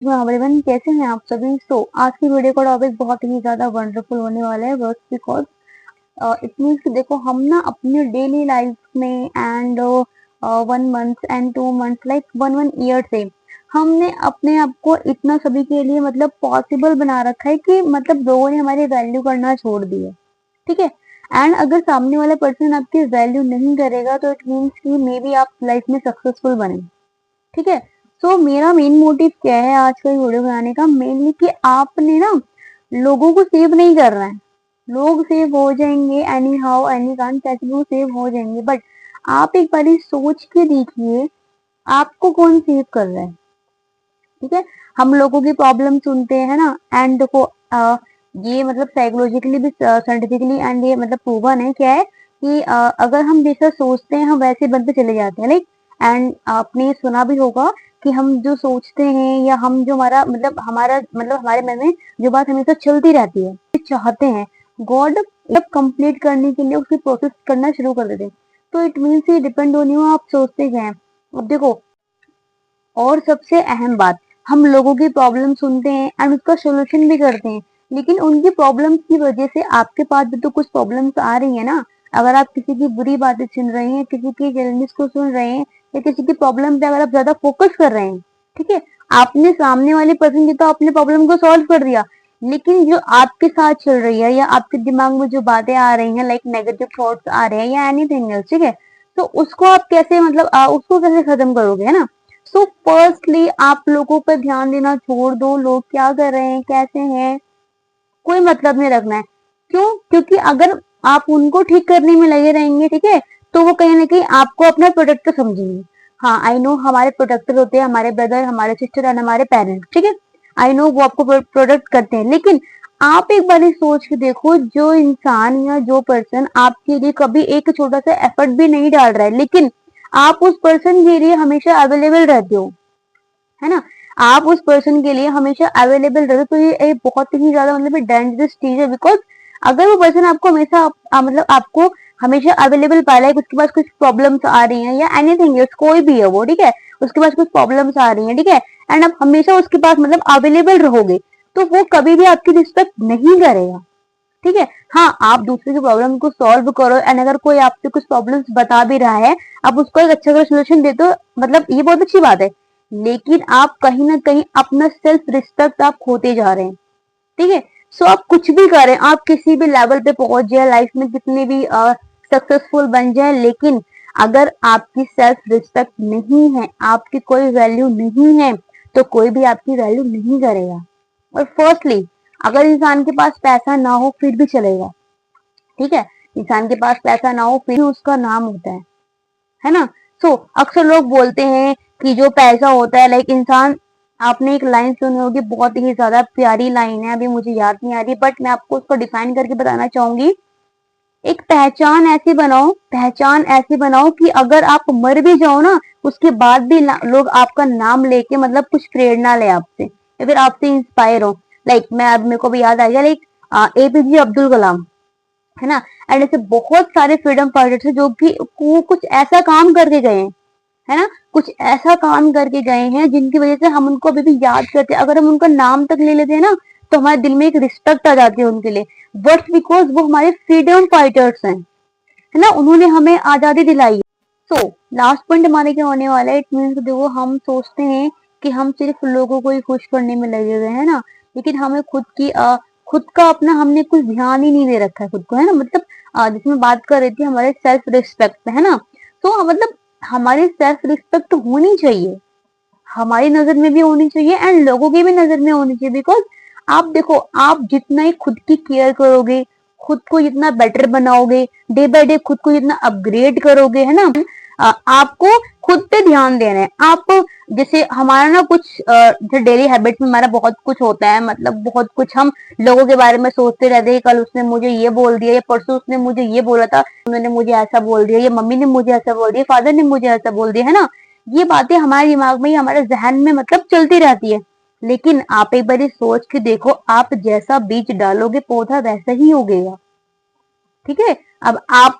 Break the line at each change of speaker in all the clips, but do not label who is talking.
Everyone, कैसे हैं आप सभी। आज की वीडियो का टॉपिक बहुत ही ज्यादा वंडरफुल होने वाला है बस बिकॉज इट मीन्स कि देखो हम ना अपनी डेली लाइफ में and 1 month and 2 month like 1 year से हमने अपने आप को इतना सभी के लिए मतलब पॉसिबल बना रखा है कि मतलब लोगों ने हमारी वैल्यू करना छोड़ दी है। ठीक है। एंड अगर सामने वाला पर्सन आपकी वैल्यू नहीं करेगा तो इट मीन्स कि मे बी आप लाइफ में सक्सेसफुल बने। ठीक है। मेरा मेन मोटिव क्या है आज का ये वीडियो बनाने का, मेनली कि आपने ना लोगों को सेव नहीं करना है। लोग सेव हो जाएंगे एनी हाउ एनी कान, कैसे भी वो सेव हो जाएंगे, बट आप एक बार सोच के देखिए आपको कौन सेव कर रहा है। ठीक है। हम लोगों की प्रॉब्लम सुनते हैं ना, एंड देखो ये मतलब साइकोलॉजिकली भी साइंटिफिकली एंड ये मतलब प्रूवन है क्या है कि अगर हम जैसा सोचते हैं हम वैसे बनते चले जाते हैं। लाइक एंड आपने सुना भी होगा कि हम जो सोचते हैं या हम जो हमारे मन में जो बात हमेशा चलती रहती है चाहते हैं गॉड जब कंप्लीट करने के लिए उसकी प्रोसेस करना शुरू कर देते हैं। तो इट मीन्स ये डिपेंड होनी हो आप सोचते क्या है। अब देखो, और सबसे अहम बात, हम लोगों की प्रॉब्लम सुनते हैं एंड उसका सोल्यूशन भी करते हैं, लेकिन उनकी प्रॉब्लम्स की वजह से आपके पास भी तो कुछ प्रॉब्लम्स आ रही है ना। अगर आप किसी की बुरी बातें सुन रहे हैं, किसी की चैलेंजेस को सुन रहे हैं या किसी की प्रॉब्लम पे अगर आप ज्यादा फोकस कर रहे हैं, ठीक है, आपने सामने वाले पर्सन की तो अपने प्रॉब्लम को सॉल्व कर दिया, लेकिन जो आपके साथ चल रही है या आपके दिमाग में जो बातें आ रही हैं लाइक नेगेटिव थॉट्स आ रहे हैं या एनीथिंग एल्स, ठीक है, तो उसको आप कैसे मतलब उसको कैसे खत्म करोगे, है ना। फर्स्टली आप लोगों पर ध्यान देना छोड़ दो, लोग क्या कर रहे हैं कैसे हैं कोई मतलब नहीं रखना है। क्यों? क्योंकि अगर आप उनको ठीक करने में लगे रहेंगे, ठीक है, तो वो कहीं ना कहीं आपको अपना प्रोटेक्टर समझेंगे। हाँ, आई नो हमारे प्रोटेक्टर होते हैं हमारे ब्रदर, हमारे सिस्टर एंड हमारे पेरेंट्स, ठीक है, आई नो वो आपको प्रोटेक्ट करते हैं, लेकिन आप एक बार सोच के देखो जो इंसान या जो पर्सन आपके लिए कभी एक छोटा सा एफर्ट भी नहीं डाल रहा है, लेकिन आप उस पर्सन के लिए हमेशा अवेलेबल रहते हो, है ना, आप उस पर्सन के लिए हमेशा अवेलेबल रहते हो, तो ये एक बहुत ही ज्यादा मतलब डेंजरस चीज है। बिकॉज अगर वो पर्सन आपको हमेशा मतलब आपको हमेशा अवेलेबल पा रहा है, उसके पास कुछ प्रॉब्लम्स आ रही हैं या एनीथिंग एल्स कोई भी है वो, ठीक है, उसके पास कुछ प्रॉब्लम्स आ रही हैं, ठीक है, एंड आप हमेशा उसके पास मतलब अवेलेबल रहोगे, तो वो कभी भी आपकी रिस्पेक्ट नहीं करेगा। ठीक है। हाँ, आप दूसरे की प्रॉब्लम को सॉल्व करो एंड अगर कोई आपसे कुछ प्रॉब्लम्स बता भी रहा है, आप उसको एक अच्छा सा सोल्यूशन दे दो, मतलब ये बहुत अच्छी बात है, लेकिन आप कहीं ना कहीं अपना सेल्फ रिस्पेक्ट आप खोते जा रहे हैं। ठीक है। आप कुछ भी करें, आप किसी भी लेवल पे पहुंच जाए लाइफ में, कितने भी सक्सेसफुल बन जाए, लेकिन अगर आपकी सेल्फ रिस्पेक्ट नहीं है, आपकी कोई वैल्यू नहीं है, तो कोई भी आपकी वैल्यू नहीं करेगा। और फर्स्टली, अगर इंसान के पास पैसा ना हो फिर भी चलेगा, ठीक है, इंसान के पास पैसा ना हो फिर भी उसका नाम होता है ना। अक्सर लोग बोलते हैं कि जो पैसा होता है लाइक इंसान, आपने एक लाइन सुनी होगी, बहुत ही ज्यादा प्यारी लाइन है, अभी मुझे याद नहीं आ रही, बट मैं आपको उसको डिफाइन करके बताना चाहूंगी। एक पहचान ऐसी बनाओ कि अगर आप मर भी जाओ ना, उसके बाद भी लोग आपका नाम लेके मतलब कुछ प्रेरणा ले आपसे या फिर आपसे इंस्पायर हो। लाइक मैं अब मेरे को भी याद आ गया, लाइक एपीजे अब्दुल कलाम, है ना, एंड ऐसे बहुत सारे फ्रीडम फाइटर्स हैं जो कि वो कुछ ऐसा काम करके गए हैं, है ना, कुछ ऐसा काम करके गए हैं जिनकी वजह से हम उनको अभी भी याद करते हैं। अगर हम उनका नाम तक ले लेते हैं ना, तो हमारे दिल में एक रिस्पेक्ट आ जाती है उनके लिए, बट बिकॉज वो हमारे फ्रीडम फाइटर्स हैं, है ना, उन्होंने हमें आजादी दिलाई है। लास्ट पॉइंट हमारे क्या होने वाला है, इट मीन्स देखो हम सोचते हैं कि हम सिर्फ लोगों को ही खुश करने में लगे हुए हैं ना, लेकिन हमें खुद का अपना हमने कुछ ध्यान ही नहीं दे रखा है खुद को, है ना, मतलब जिसमें बात कर रही थी हमारे सेल्फ रिस्पेक्ट पे, है ना। मतलब हमारी सेल्फ रिस्पेक्ट होनी चाहिए, हमारी नजर में भी होनी चाहिए एंड लोगों की भी नजर में होनी चाहिए। बिकॉज आप देखो, आप जितना ही खुद की केयर करोगे, खुद को जितना बेटर बनाओगे, डे बाय डे खुद को जितना अपग्रेड करोगे, है ना, आपको खुद पे ध्यान देना है। आप जैसे हमारा ना कुछ जैसे डेली हैबिट में हमारा बहुत कुछ होता है, मतलब बहुत कुछ हम लोगों के बारे में सोचते रहते हैं, कल उसने मुझे ये बोल दिया, या परसों उसने मुझे ये बोला था, उन्होंने मुझे ऐसा बोल दिया, या मम्मी ने मुझे ऐसा बोल दिया, फादर ने मुझे ऐसा बोल दिया, है ना, ये बातें हमारे दिमाग में ही हमारे जहन में मतलब चलती रहती है। लेकिन आप एक बार सोच के देखो, आप जैसा बीज डालोगे पौधा वैसा ही उगेगा। ठीक है। अब आप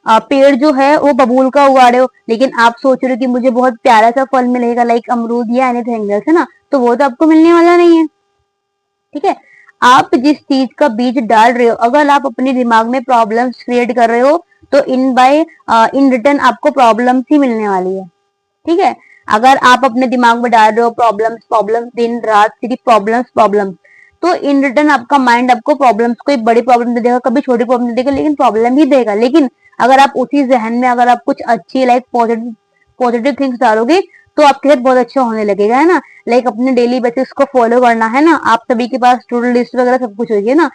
पेड़ जो है वो बबूल का उगा रहे हो, लेकिन आप सोच रहे हो कि मुझे बहुत प्यारा सा फल मिलेगा लाइक अमरूद या एनीथिंग एल्स, है ना, तो वो तो आपको मिलने वाला नहीं है। ठीक है, आप जिस चीज का बीज डाल रहे हो, अगर आप अपने दिमाग में प्रॉब्लम्स क्रिएट कर रहे हो तो इन रिटर्न आपको प्रॉब्लम्स ही मिलने वाली है। ठीक है, अगर आप अपने दिमाग में डाल रहे हो प्रॉब्लम्स प्रॉब्लम्स, दिन रात सिर्फ प्रॉब्लम्स प्रॉब्लम्स, तो इन रिटर्न आपका माइंड आपको प्रॉब्लम्स, कोई बड़ी प्रॉब्लम दे देगा, कभी छोटी प्रॉब्लम दे देगा, लेकिन प्रॉब्लम ही देगा। लेकिन अगर आप उसी जहन में अगर आप कुछ अच्छी लाइक पॉजिटिव पॉजिटिव थिंग्स डालोगे तो आपके साथ बहुत अच्छा होने लगेगा, है ना। लाइक अपने डेली बेसिस को फॉलो करना है ना, आप सभी के पास टू डू लिस्ट वगैरह सब कुछ होगी ना,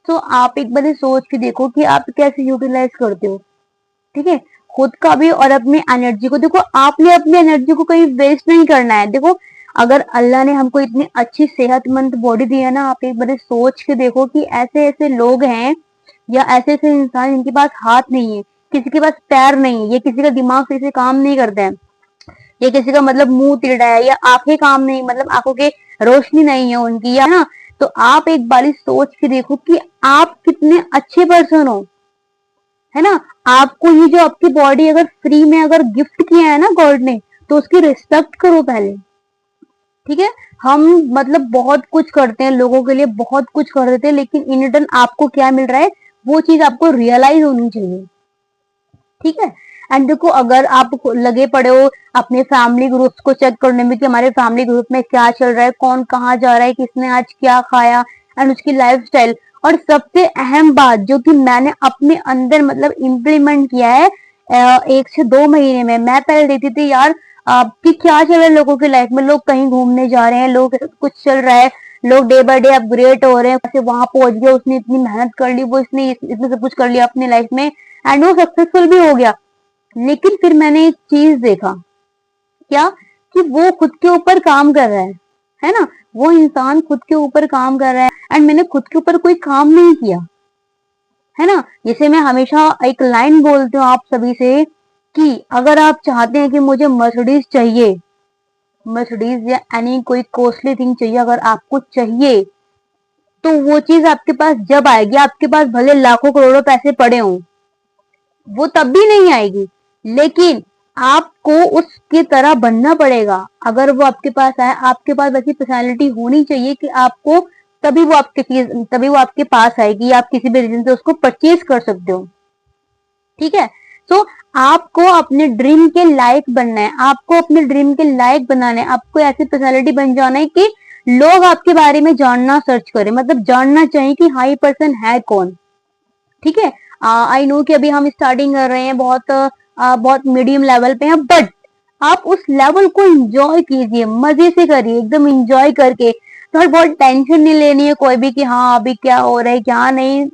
तो आप एक बार सोच के देखो कि आप कैसे यूटिलाइज करते हो। ठीक है, खुद का भी और अपनी एनर्जी को देखो, आपने अपनी एनर्जी को कहीं वेस्ट नहीं करना है। देखो, अगर अल्लाह ने हमको इतनी अच्छी सेहतमंद बॉडी दी है ना, आप एक बार सोच के देखो कि ऐसे ऐसे लोग हैं या ऐसे ऐसे इंसान जिनके पास हाथ नहीं है, किसी के पास पैर नहीं है, या किसी का दिमाग सही से काम नहीं करता है, या किसी का मतलब मुंह टेढ़ा है, या आंखें काम नहीं, मतलब आंखों के रोशनी नहीं है उनकी, या ना, तो आप एक बारी सोच के देखो कि आप कितने अच्छे पर्सन हो, है ना। आपको ये जो आपकी बॉडी अगर फ्री में अगर गिफ्ट किया है ना गॉड ने, तो उसकी रिस्पेक्ट करो पहले। ठीक है, हम मतलब बहुत कुछ करते हैं लोगों के लिए, बहुत कुछ कर देते हैं, लेकिन इन रिटर्न आपको क्या मिल रहा है वो चीज आपको रियलाइज होनी चाहिए। ठीक है, एंड देखो, अगर आप लगे पड़े हो अपने फैमिली ग्रुप्स को चेक करने में कि हमारे फैमिली ग्रुप में क्या चल रहा है, कौन कहाँ जा रहा है, किसने आज क्या खाया, एंड उसकी लाइफस्टाइल, और सबसे अहम बात जो कि मैंने अपने अंदर मतलब इम्प्लीमेंट किया है 1 से 2 महीने में, मैं पहले देखती थी यार कि क्या चल रहा है लोगों की लाइफ में, लोग कहीं घूमने जा रहे हैं, लोग कुछ चल रहा है, लोग डे बाय डे अपग्रेड हो रहे हैं, जैसे वहां पहुंच गया, उसने इतनी मेहनत कर ली, वो इसने इतना सब कुछ कर लिया अपनी लाइफ में, एंड वो सक्सेसफुल भी हो गया। लेकिन फिर मैंने एक चीज देखा, क्या, कि वो खुद के ऊपर काम कर रहा है ना, वो इंसान खुद के ऊपर काम कर रहा है, एंड मैंने खुद के ऊपर कोई काम नहीं किया, है ना। जैसे मैं हमेशा एक लाइन बोलती हूँ आप सभी से कि अगर आप चाहते हैं कि मुझे मर्सिडीज चाहिए, मर्सिडीज या एनी कोई कॉस्टली थिंग चाहिए, अगर आपको चाहिए तो वो चीज आपके पास जब आएगी, आपके पास भले लाखों करोड़ों पैसे पड़े हों, वो तब भी नहीं आएगी, लेकिन आपको उसकी तरह बनना पड़ेगा। अगर वो आपके पास आए, आपके पास ऐसी पर्सनालिटी होनी चाहिए कि आपको तभी वो आपके पास आएगी, आप किसी भी रीजन से उसको परचेज कर सकते हो। ठीक है, तो आपको अपने ड्रीम के लायक बनना है, आपको अपने ड्रीम के लायक बनाना है, आपको ऐसी पर्सनालिटी बन जाना है कि लोग आपके बारे में जानना सर्च करें, मतलब जानना चाहिए कि हाँ ये पर्सन है कौन। ठीक है, आई नो कि अभी हम स्टार्टिंग कर रहे हैं, बहुत मीडियम लेवल पे हैं, बट आप उस लेवल को एंजॉय कीजिए, मजे से करिए, एकदम एंजॉय करके, तो बहुत टेंशन नहीं लेनी है कोई भी कि हाँ अभी क्या हो रहा है क्या नहीं।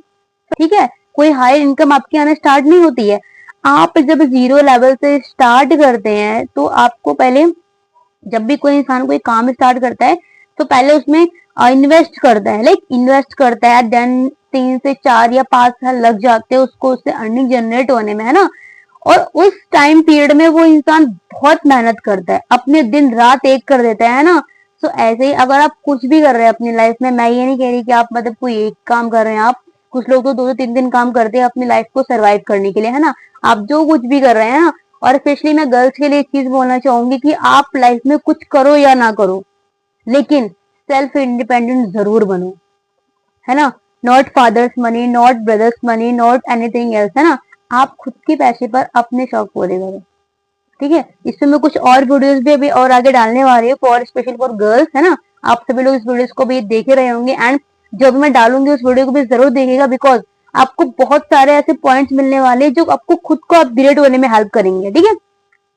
ठीक है, कोई हायर इनकम आपकी आना स्टार्ट नहीं होती है, आप जब जीरो लेवल से स्टार्ट करते हैं तो आपको पहले, जब भी कोई इंसान कोई काम स्टार्ट करता है तो पहले उसमें इन्वेस्ट करता है, लाइक इन्वेस्ट करता है, देन 3 से 4 या 5 साल लग जाते हैं उसको उससे अर्निंग जनरेट होने में, है ना। और उस टाइम पीरियड में वो इंसान बहुत मेहनत करता है, अपने दिन रात एक कर देता है ना। तो ऐसे ही अगर आप कुछ भी कर रहे हैं अपनी लाइफ में, मैं ये नहीं कह रही कि आप मतलब कोई एक काम कर रहे हैं, आप कुछ लोग तो 2 2 3 दिन काम करते हैं अपनी लाइफ को सरवाइव करने के लिए, है ना। आप जो कुछ भी कर रहे हैं ना, और स्पेशली मैं गर्ल्स के लिए एक चीज बोलना चाहूंगी कि आप लाइफ में कुछ करो या ना करो, लेकिन सेल्फ इंडिपेंडेंट जरूर बनो, है ना। Not father's money, not brother's money, not anything else, है ना। आप खुद के पैसे पर अपने शौक पूरे करो। ठीक है, इसमें मैं कुछ और वीडियोस भी अभी और आगे डालने वाली हूँ फॉर स्पेशल फॉर गर्ल्स, है ना। आप सभी लोग इस वीडियोस को भी देखे रहे होंगे, एंड जो भी मैं डालूंगी उस वीडियो को भी जरूर देखिएगा, बिकॉज आपको बहुत सारे ऐसे पॉइंट्स मिलने वाले हैं जो आपको खुद को अपग्रेड होने में हेल्प करेंगे। ठीक है,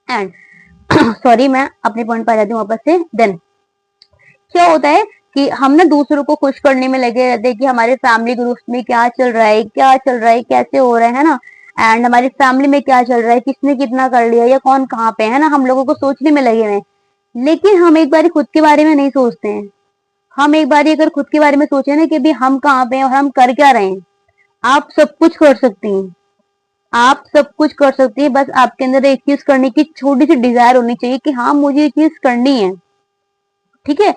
एंड सॉरी मैं अपने पॉइंट पर आ जाती हूँ वापस से। देन क्या होता है कि हम ना दूसरों को खुश करने में लगे रहते हैं कि हमारे फैमिली ग्रुप में क्या चल रहा है, क्या चल रहा है, कैसे हो रहा है ना, एंड हमारी फैमिली में क्या चल रहा है, किसने कितना कर लिया या कौन कहाँ पे है ना, हम लोगों को सोचने में लगे हुए हैं। लेकिन हम एक बार खुद के बारे में नहीं सोचते हैं। हम एक बार अगर खुद के बारे में सोचे ना कि भी हम कहाँ पे हैं और हम कर क्या रहे हैं, आप सब कुछ कर सकती हैं, आप सब कुछ कर सकती है, बस आपके अंदर एक चीज करने की छोटी सी डिजायर होनी चाहिए कि हाँ मुझे ये चीज करनी है। ठीक है,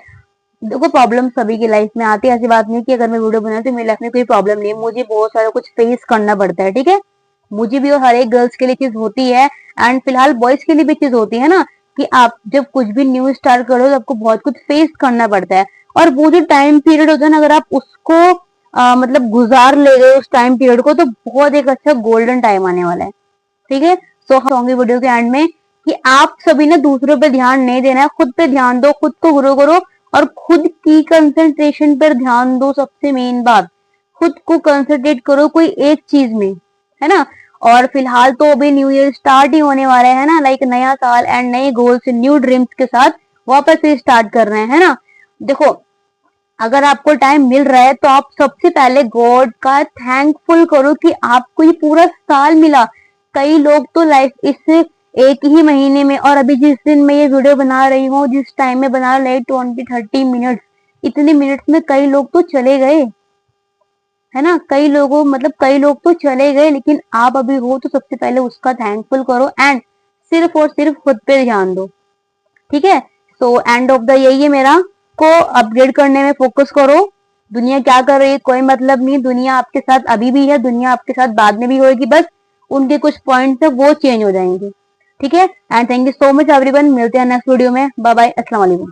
देखो प्रॉब्लम सभी की लाइफ में आती है, ऐसी बात नहीं कि अगर मैं वीडियो बनाऊं तो मेरी लाइफ में कोई प्रॉब्लम नहीं है, मुझे बहुत सारा कुछ फेस करना पड़ता है। ठीक है, मुझे भी और हर एक गर्ल्स के लिए चीज होती है, एंड फिलहाल बॉयज के लिए भी चीज होती है ना, कि आप जब कुछ भी न्यू स्टार्ट करो तो आपको बहुत कुछ फेस करना पड़ता है, और वो जो टाइम पीरियड होता है ना, अगर आप उसको मतलब गुजार ले गए उस टाइम पीरियड को, तो बहुत एक अच्छा गोल्डन टाइम आने वाला है। ठीक है, सो हम होंगे वीडियो के एंड में कि आप सभी ने दूसरों पे ध्यान नहीं देना है, खुद पे ध्यान दो, खुद को ग्रो करो और खुद की कंसंट्रेशन पर ध्यान दो। सबसे मेन बात, खुद को कंसंट्रेट करो कोई एक चीज में, है ना। और फिलहाल तो अभी न्यू ईयर स्टार्ट ही होने वाला है ना, लाइक नया साल एंड नए गोल्स न्यू ड्रीम्स के साथ वापस से स्टार्ट कर रहे हैं ना। देखो, अगर आपको टाइम मिल रहा है तो आप सबसे पहले गॉड का थैंकफुल करो कि आपको ये पूरा साल मिला। कई लोग तो लाइफ इस एक ही महीने में, और अभी जिस दिन मैं ये वीडियो बना रही हूँ, जिस टाइम में बना रही 20-30 मिनट्स, इतने मिनट्स में कई लोग तो चले गए, है ना। कई लोग तो चले गए, लेकिन आप अभी हो तो सबसे पहले उसका थैंकफुल करो एंड सिर्फ और सिर्फ खुद पे ध्यान दो। ठीक है, तो एंड ऑफ द यही है मेरा, को अपग्रेड करने में फोकस करो। दुनिया क्या कर रही है कोई मतलब नहीं, दुनिया आपके साथ अभी भी है, दुनिया आपके साथ बाद में भी होगी, बस उनके कुछ पॉइंट्स है वो चेंज हो जाएंगे। ठीक है, and thank you so much everyone, मिलते हैं नेक्स्ट वीडियो में। बाय बाय, अस्सलाम वालेकुम।